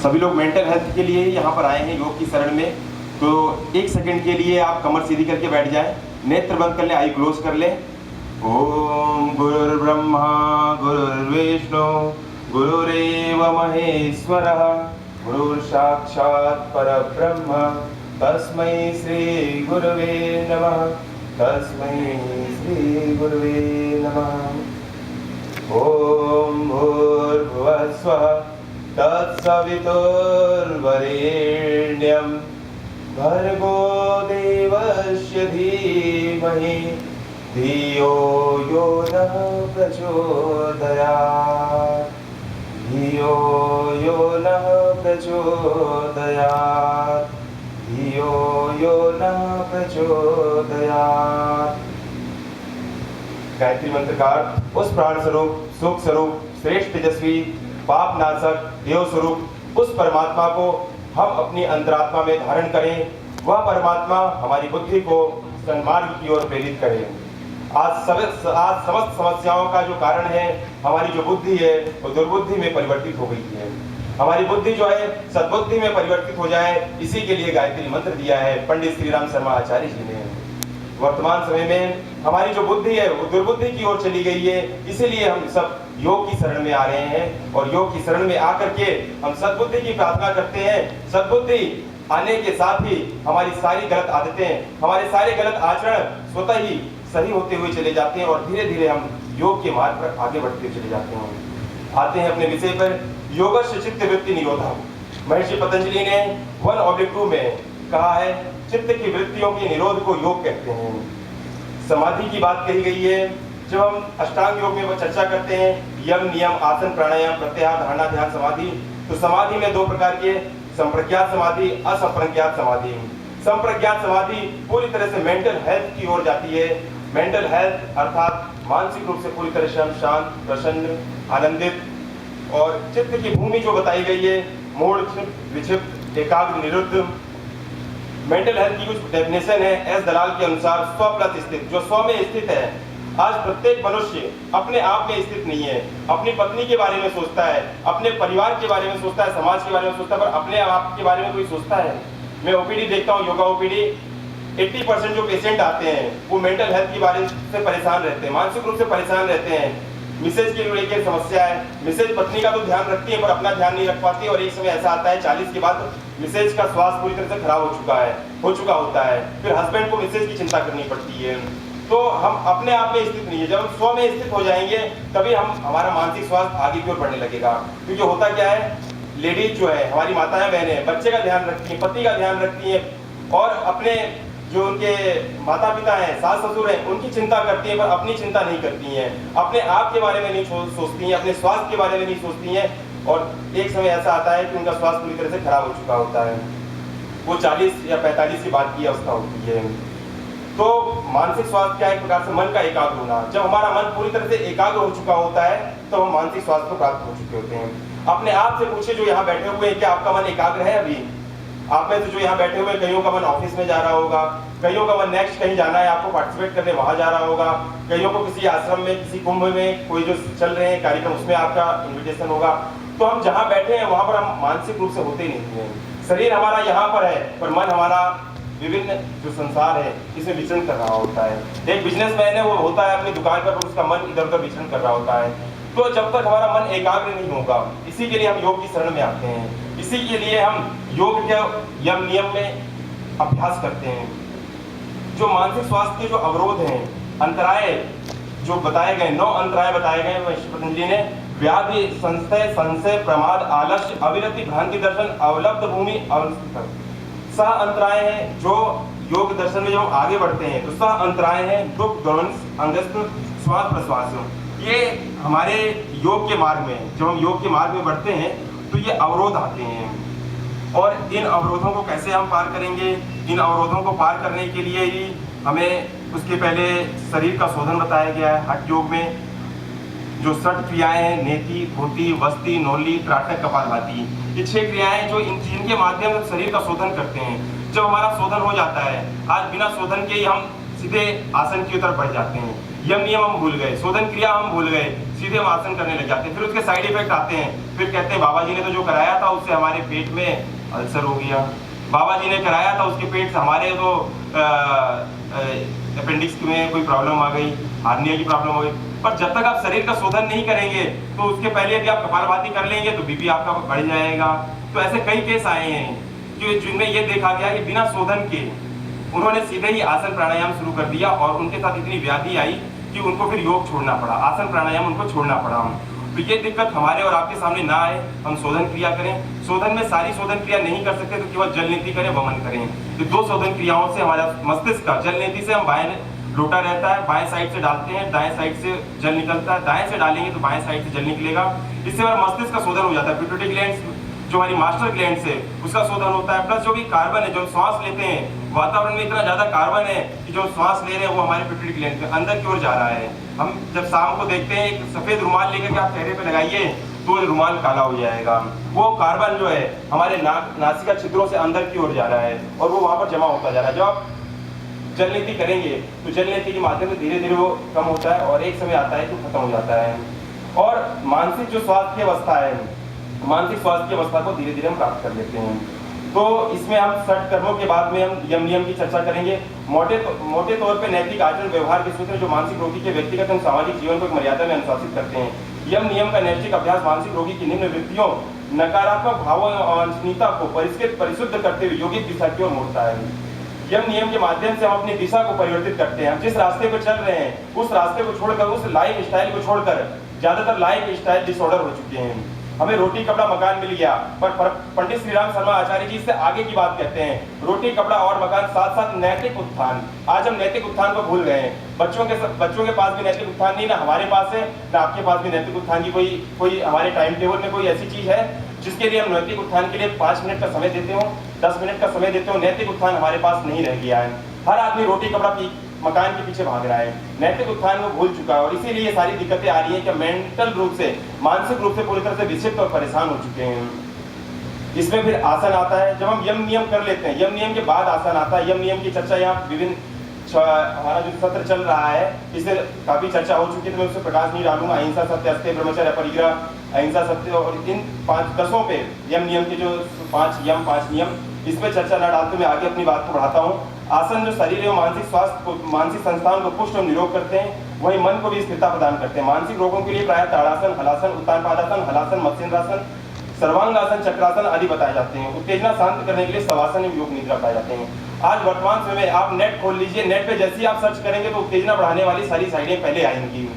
सभी लोग mental health के लिए ही यहाँ पर आए हैं योग की शरण में। तो एक सेकंड के लिए आप कमर सीधी करके बैठ जाएं, नेत्र बंद कर लें, आई क्लोज कर लें। ओम गुरुर्ब्रह्मा गुरुर्विष्णु गुरुरेव महेश्वरः गुरुर्साक्षात् परब्रह्म तस्मै श्री गुरुवे नमः। तस्मै श्री गुरुवे नमः। ओम भूर्भुवस्वः तत्सवितुर्वरेण्यं भर्गो देवस्य धीमहि धियो यो नः प्रचोदयात्। धियो यो नः प्रचोदयात्। धियो यो नः प्रचोदयात्। गायत्री मंत्र का उस प्राण स्वरूप, सुख स्वरूप, श्रेष्ठ तेजस्वी, पाप नाशक, देव स्वरूप उस परमात्मा को हम अपनी अंतरात्मा में धारण करें। वह परमात्मा हमारी बुद्धि को सन्मार्ग की ओर प्रेरित करे। आज समस्त समस्याओं का जो कारण है, हमारी जो बुद्धि है वो दुर्बुद्धि में परिवर्तित हो गई है। हमारी बुद्धि जो है सद्बुद्धि में परिवर्तित हो जाए, इसी के लिए गायत्री मंत्र दिया है पंडित श्री राम शर्मा आचार्य जी ने। वर्तमान समय में हमारी जो बुद्धि है वो दुर्बुद्धि की ओर चली गई है, इसीलिए हम सब योग की शरण में आ रहे हैं और योग की शरण में आकर के हम सद्बुद्धि की प्रार्थना करते हैं। सद्बुद्धि आने के साथ ही हमारी सारी गलत आदतें, हमारे सारे गलत आचरण स्वतः ही सही होते हुए चले जाते हैं और धीरे धीरे हम योग के मार्ग पर आगे बढ़ते चले जाते हैं। आते हैं अपने विषय पर, योगस्य चित्त वृत्ति निरोधः। महर्षि पतंजलि ने 1/2 में कहा है, चित्त की वृत्तियों के निरोध को योग कहते हैं। समाधि की बात कही गई है। जब हम अष्टांग योग में वो चर्चा करते हैं, यम, नियम, आसन, प्राणायाम, प्रत्याहार, धारणा, ध्यान, समाधि, तो समाधि में 2 प्रकार के, संप्रज्ञात समाधि, असंप्रज्ञात समाधि। संप्रज्ञात समाधि पूरी तरह से मेंटल हेल्थ की ओर जाती है। मेंटल हेल्थ अर्थात मानसिक रूप से पूरी तरह से हम शांत, प्रसन्न, आनंदित, और चित्त की भूमि जो बताई गई है, मूढ़, विक्षिप्त, एकाग्र, निरुद्ध। मेंटल हेल्थ की कुछ डेफिनेशन है एस दलाल के अनुसार, स्व प्लस स्थित, जो स्व में स्थित है। आज प्रत्येक मनुष्य अपने आप में स्थित नहीं है, अपनी पत्नी के बारे में सोचता है, अपने परिवार के बारे में सोचता है, समाज के बारे में सोचता है, पर अपने आप के बारे में कोई सोचता है? मैं ओपीडी देखता हूँ, योगा ओपीडी, 80% जो पेशेंट आते हैं वो मेंटल हेल्थ के बारे से परेशान रहते हैं, मानसिक रूप से परेशान रहते हैं। मिसेज की लेकर समस्या है, मिसेज पत्नी का तो ध्यान रखती है पर अपना ध्यान नहीं रख पाती, और एक समय ऐसा आता है 40 के बाद मिसेज का स्वास्थ्य पूरी तरह से खराब हो चुका होता है। फिर हस्बैंड को मिसेज की चिंता करनी पड़ती है। तो हम अपने आप में स्थित नहीं है। जब हम स्व में स्थित हो जाएंगे तभी हमारा मानसिक स्वास्थ्य आगे की ओर बढ़ने लगेगा। क्योंकि होता क्या है, लेडीज जो है, हमारी माताएं बहनें बच्चे का ध्यान रखती हैं, पति का ध्यान रखती हैं, और अपने जो उनके माता पिता हैं, सास ससुर हैं, उनकी चिंता करती हैं, पर अपनी चिंता नहीं करती हैं, अपने आप के बारे में नहीं सोचती हैं, अपने स्वास्थ्य के बारे में नहीं सोचती हैं। और एक समय ऐसा आता है कि उनका स्वास्थ्य पूरी तरह से खराब हो चुका होता है। वो 40 या 45 की बात की अवस्था होती है। तो मानसिक स्वास्थ्य क्या है? एक प्रकार से मन का एकाग्र होना। जब हमारा मन पूरी तरह से एकाग्र हो चुका होता है तो हम मानसिक स्वास्थ्य को प्राप्त हो चुके होते हैं। अपने आप से पूछिए जो यहाँ बैठे हुए हैं, क्या आपका मन एकाग्र है? अभी आप में से जो यहाँ बैठे हुए, कईयों का मन ऑफिस में जा रहा होगा, कईयों का मन नेक्स्ट कहीं जाना है, आपको पार्टिसिपेट करने वहां जा रहा होगा, कईयों को किसी आश्रम में, किसी कुंभ में कोई जो चल रहे हैं कार्यक्रम, उसमें आपका इन्विटेशन होगा। तो हम जहाँ बैठे हैं वहां पर हम मानसिक रूप से होते नहीं हैं। शरीर हमारा यहाँ पर है पर मन हमारा विभिन्न जो संसार है इसमें विचरण कर रहा होता है। एक बिजनेसमैन है, वो होता है अपनी दुकान पर, उसका मन इधर उधर विचरण कर रहा होता है। तो जब तक हमारा मन एकाग्र नहीं होगा, इसी के लिए हम योग की शरण में आते हैं। इसी के लिए हम योग के यम नियम में अभ्यास करते हैं। जो मानसिक स्वास्थ्य के जो अवरोध हैं, अंतराय जो बताए गए, 9 अंतराय बताए गए महर्षि पतंजलि ने, व्याधि, संशय, प्रमाद, आलस्य, अविरति, भ्रांति दर्शन, अवलब्ध भूमि, अवस्थित। 6 अंतराय हैं जो योग दर्शन में जब हम आगे बढ़ते हैं तो 6 अंतराय हैं, दुख, द्वंद्व, अंगस्थ, श्वास प्रश्वास। ये हमारे योग के मार्ग में, जब हम योग के मार्ग में बढ़ते हैं तो ये अवरोध आते हैं। और इन अवरोधों को कैसे हम पार करेंगे? इन अवरोधों को पार करने के लिए ही हमें उसके पहले शरीर का शोधन बताया गया है। हठ योग में जो 6 क्रियाएं हैं, नेति, भूति, वस्ति, नोली, त्राटक, कपालभाति, ये 6 क्रियाएं जो जिनके माध्यम से शरीर का शोधन करते हैं। जब हमारा शोधन हो जाता है, आज बिना शोधन के ही हम सीधे आसन की तरफ बढ़ जाते हैं। यम नियम हम भूल गए, शोधन क्रिया हम भूल गए, सीधे हम आसन करने लग जाते हैं। फिर उसके साइड इफेक्ट आते हैं, फिर कहते हैं बाबा जी ने तो जो कराया था उससे हमारे पेट में अल्सर हो गया, बाबा जी ने कराया था उसके पेट से हमारे तो अपेंडिक्स में कोई प्रॉब्लम आ गई, हार्निया की प्रॉब्लम हो गई। पर जब तक आप शरीर का शोधन नहीं करेंगे तो उसके पहले यदि आप कपालभाति कर लेंगे तो बीपी आपका बढ़ जाएगा। तो ऐसे कई केस आए हैं कि जिनमें ये देखा गया कि बिना शोधन के उन्होंने सीधे ही आसन प्राणायाम शुरू कर दिया और उनके साथ इतनी व्याधि आई कि उनको फिर योग छोड़ना पड़ा, आसन प्राणायाम उनको छोड़ना पड़ा। तो ये दिक्कत हमारे और आपके सामने ना आए, हम शोधन क्रिया करें। शोधन में सारी शोधन क्रिया नहीं कर सकते तो केवल जल नीति करें, वमन करें। तो 2 शोधन क्रियाओं से हमारा मस्तिष्क का, जल नीति से हम बाएं लोटा रहता है, बाएं साइड से डालते हैं, दाएं साइड से जल निकलता है, दाएं से डालेंगे तो बाएं साइड से जल निकलेगा। इससे हमारा मस्तिष्क का शोधन हो जाता है। पिट्यूटरी ग्लैंड जो हमारी मास्टर ग्लैंड से उसका शोधन होता है। प्लस जो भी कार्बन है, जो श्वास लेते हैं, वातावरण में इतना ज्यादा कार्बन है कि जो श्वास ले रहे हैं वो हमारे पिट्यूटरी ग्लैंड के अंदर की ओर जा रहा है। हम जब शाम को देखते हैं एक सफेद रुमाल लेकर के आप चेहरे पे लगाइए तो रुमाल काला हो जाएगा। वो कार्बन जो है हमारे नासिका छिद्रों से अंदर की ओर जा रहा है और वो वहां पर जमा होता जा रहा है। जब आप जल नीति करेंगे तो जल नीति के माध्यम से धीरे धीरे वो कम होता है और एक समय आता है तो खत्म हो जाता है। और मानसिक जो स्वास्थ्य की अवस्था है, मानसिक स्वास्थ्य की अवस्था को धीरे धीरे हम प्राप्त कर लेते हैं। तो इसमें हम 60 कर्मों के बाद में हम यम नियम की चर्चा करेंगे। मोटे तौर पे नैतिक आचरण व्यवहार के सूत्र जो मानसिक रोगी के व्यक्तिगत एवं सामाजिक जीवन को एक मर्यादा में अनुशासित करते हैं। यम नियम का नैतिक अभ्यास मानसिक रोगी की निम्न वृत्तियों, नकारात्मक भावों एवं अवांछनीयता को परिष्कृत परिशुद्ध करते हुए योगिक दिशा की ओर मोड़ता है। यम नियम के माध्यम से हम अपनी दिशा को परिवर्तित करते हैं। हम जिस रास्ते पर चल रहे हैं उस रास्ते को छोड़कर, उस लाइफ स्टाइल को छोड़कर, ज्यादातर लाइफ स्टाइल डिसऑर्डर हो चुके हैं। हमें रोटी कपड़ा मकान मिल गया, पर पंडित श्री राम शर्मा आचार्य जी इससे आगे की बात कहते हैं, रोटी कपड़ा और मकान साथ साथ नैतिक उत्थान। आज हम नैतिक उत्थान को भूल गए हैं। बच्चों के पास भी नैतिक उत्थान नहीं, ना हमारे पास है ना आपके पास भी नैतिक उत्थान की कोई हमारे टाइम टेबल में कोई ऐसी चीज है जिसके लिए हम नैतिक उत्थान के लिए 5 मिनट का समय देते हो, 10 मिनट का समय देते हो। नैतिक उत्थान हमारे पास नहीं रह गया है। हर आदमी रोटी कपड़ा मकान के पीछे भाग रहा है, नैतिक उत्थान को भूल चुका है और इसीलिए ये सारी दिक्कतें आ रही हैं कि मेंटल रूप से, मानसिक रूप से पूरी तरह से विक्षिप्त और परेशान हो चुके हैं। इसमें फिर आसन आता है। जब हम यम नियम कर लेते हैं, यम नियम के बाद आसन आता है। यम नियम की चर्चा यहाँ विभिन्न हमारा जो सत्र चल रहा है इससे काफी चर्चा हो चुकी है, तो मैं उससे प्रकाश नहीं डालूंगा। अहिंसा, सत्य, अस्तेय, ब्रह्मचर्य, परिग्रह, अहिंसा, सत्य और इन 5-10 पे यम नियम के जो 5 नियम, इस पे चर्चा न डालते मैं आगे अपनी बात को बढ़ाता हूँ। आसन जो शरीर एवं मानसिक स्वास्थ्य को, मानसिक संस्थान को पुष्ट और निरोग करते हैं, वही मन को भी स्थिरता प्रदान करते हैं। मानसिक रोगों के लिए प्रायः ताड़ासन, हलासन, उत्तान पादासन, हलासन, मत्स्येंद्रासन, सर्वांगासन, चक्रासन आदि बताए जाते हैं। उत्तेजना शांत करने के लिए शवासन एवं योग निद्रा बताए जाते हैं। आज वर्तमान समय में आप नेट खोल लीजिए, नेट पे जैसे ही आप सर्च करेंगे तो उत्तेजना बढ़ाने वाली सारी साइडें पहले आएंगी,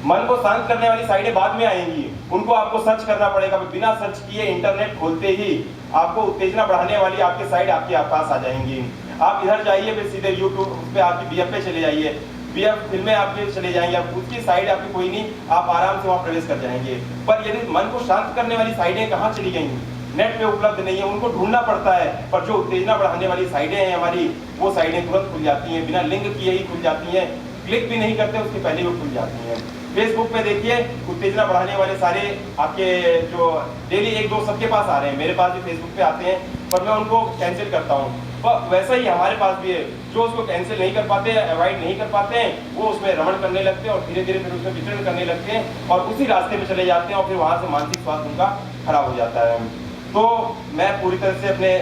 मन को शांत करने वाली साइडें बाद में आएंगी। उनको आपको सर्च करना पड़ेगा। बिना सर्च किए इंटरनेट खोलते ही आपको उत्तेजना बढ़ाने वाली आपके साइड आपके पास आ जाएंगी। आप इधर जाइए, फिर सीधे यूट्यूब पे आपकी बीएफ पे चले जाइए, बीएफ फिल्में आपके चले जाएंगे, आप उसकी साइड आपकी कोई नहीं, आप आराम से वहां प्रवेश कर जाएंगे। पर यदि मन को शांत करने वाली साइडें कहाँ चली गई, नेट पे उपलब्ध नहीं है, उनको ढूंढना पड़ता है। पर जो उत्तेजना बढ़ाने वाली साइडें हैं हमारी, वो साइडें तुरंत खुल जाती हैं, बिना लिंक किए ही खुल जाती हैं, क्लिक भी नहीं करते उसके पहले वो खुल जाती हैं। फेसबुक पे देखिए, उत्तेजना बढ़ाने वाले सारे आपके जो डेली 1-2 सबके पास आ रहे हैं, मेरे पास भी फेसबुक पे आते हैं, पर मैं उनको कैंसिल करता हूँ। पर वैसा ही हमारे पास भी है, जो उसको कैंसिल नहीं कर पाते, अवॉइड नहीं कर पाते हैं, वो उसमें रमण करने लगते हैं और धीरे धीरे फिर उसमें विचरण करने लगते हैं और उसी रास्ते में चले जाते हैं और फिर वहां से मानसिक स्वास्थ्य उनका खराब हो जाता है। तो मैं पूरी तरह से अपने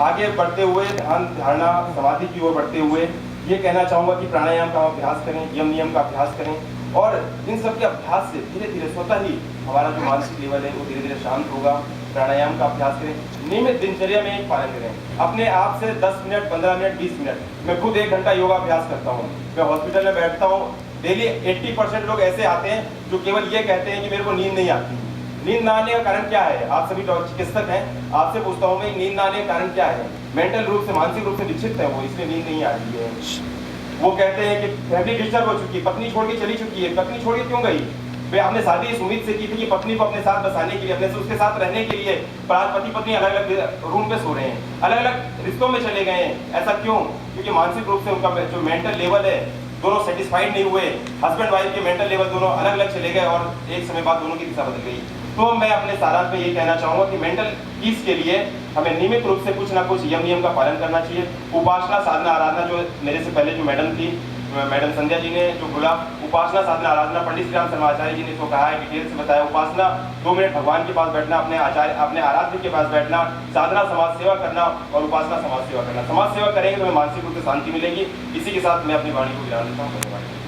आगे बढ़ते हुए, ध्यान धारणा समाधि की ओर बढ़ते हुए ये कहना चाहूंगा कि प्राणायाम का अभ्यास करें, यम नियम का अभ्यास करें और इन सब के अभ्यास से धीरे धीरे स्वतः ही हमारा जो मानसिक लेवल है वो धीरे धीरे शांत होगा। प्राणायाम का अभ्यास करें, नियमित दिनचर्या में एक पालन करें। अपने आप से 10 मिनट, 15 मिनट, 20 मिनट, मैं खुद 1 घंटा योगा अभ्यास करता हूँ। मैं हॉस्पिटल में बैठता हूँ, डेली 80% लोग ऐसे आते हैं जो केवल ये कहते हैं कि मेरे को नींद नहीं आती। नींद ना आने का कारण क्या है? आप सभी चिकित्सक हैं, आपसे पूछता हूँ मैं, नींद ना आने का कारण क्या है? मेंटल रूप से, मानसिक रूप से विक्षिप्त है वो, इसलिए नींद नहीं आ रही है। वो कहते हैं कि फैमिली डिस्टर्ब हो चुकी है, पत्नी छोड़ के चली चुकी है। पत्नी छोड़ के क्यों गई? वे हमने शादी इस उम्मीद से की थी कि पत्नी को अपने साथ बसाने के लिए, अपने से उसके साथ रहने के लिए, पर आज पति पत्नी अलग अलग रूम पे सो रहे हैं, अलग अलग रिश्तों में चले गए हैं। ऐसा क्यों? क्योंकि मानसिक रूप से उनका जो मेंटल लेवल है दोनों सेटिस्फाइड नहीं हुए। हस्बैंड वाइफ के मेंटल लेवल दोनों अलग अलग चले गए और एक समय बाद दोनों की दिशा बदल गई। तो मैं अपने सारांश में ये कहना चाहूंगा कि मेंटल पीस के लिए हमें नियमित रूप से कुछ ना कुछ यम नियम का पालन करना चाहिए। उपासना, साधना, आराधना, जो मेरे से पहले जो मैडम थी मैडम संध्या जी ने जो बोला, उपासना साधना आराधना, पंडित श्री राम शर्मा आचार्य जी ने इसको कहा है, डिटेल से बताया। उपासना 2 मिनट भगवान के पास बैठना, अपने आचार्य अपने आराध्य के पास बैठना, साधना समाज सेवा करना और उपासना समाज सेवा करना। समाज सेवा करेंगे तो हमें मानसिक रूप से शांति मिलेगी। इसी के साथ मैं अपनी वाणी को विराम देता हूँ। धन्यवाद।